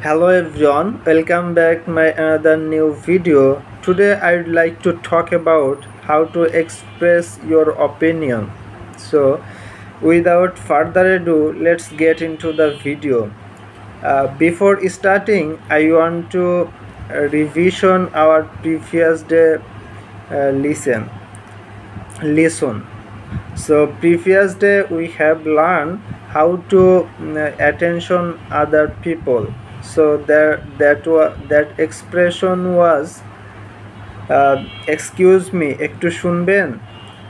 Hello everyone, welcome back my another new video. Today I would like to talk about how to express your opinion. So without further ado, let's get into the video. Before starting, I want to revision our previous day lesson. So previous day we have learned how to attention other people. So that expression was excuse me একটু শুনবেন,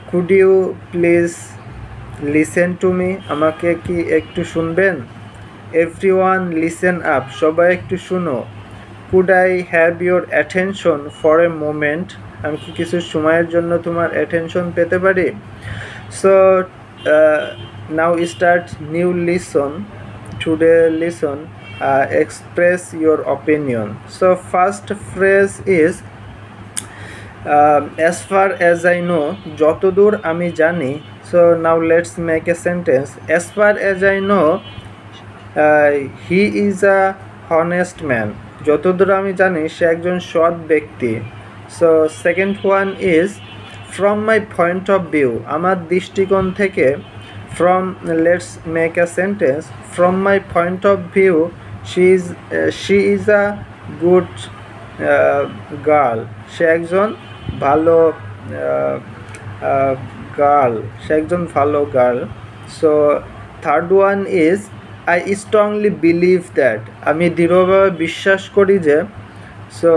could you please listen to me, আমাকে কি একটু শুনবেন, everyone listen up, সবাই একটু শুনো, could I have your attention for a moment, আমি কি কিছু সময়ের জন্য তোমার attention পেতে পারি? So now start new lesson. Today lesson, express your opinion. So first phrase is as far as I know, যতদূর আমি জানি. So now let's make a sentence. As far as I know, he is a honest man. যতদূর আমি জানি সে একজন সৎ ব্যক্তি. So second one is from my point of view, আমার দৃষ্টিকোণ থেকে. From, let's make a sentence. From my point of view, she is a good girl. সে একজন ভালো গার্ল, সে একজন ভালো girl. So third one is I strongly believe that, আমি দৃঢ়ভাবে বিশ্বাস করি যে. So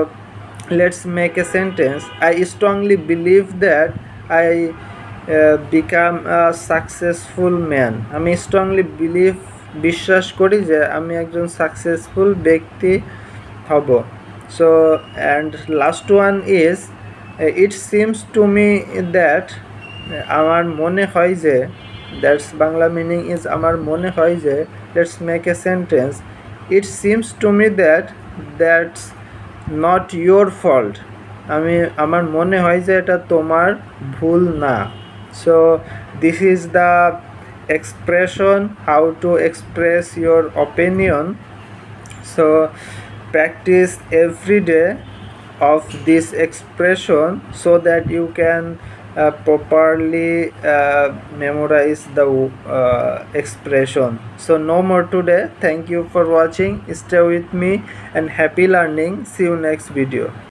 let's make a sentence. I strongly believe that I become a successful man, আমি স্ট্রংলি বিশ্বাস করি যে আমি একজন সাকসেসফুল ব্যক্তি হব. So and last one is it seems to me that, আমার মনে হয় যে. দ্যাটস বাংলা মিনিং ইজ আমার মনে হয় যে. Let's make a sentence. It seems to me that's not your fault, আমার মনে হয় যে এটা তোমার ভুল না. So this is the expression how to express your opinion. So practice every day of this expression so that you can properly memorize the expression. So no more today. Thank you for watching. Stay with me and happy learning. See you next video.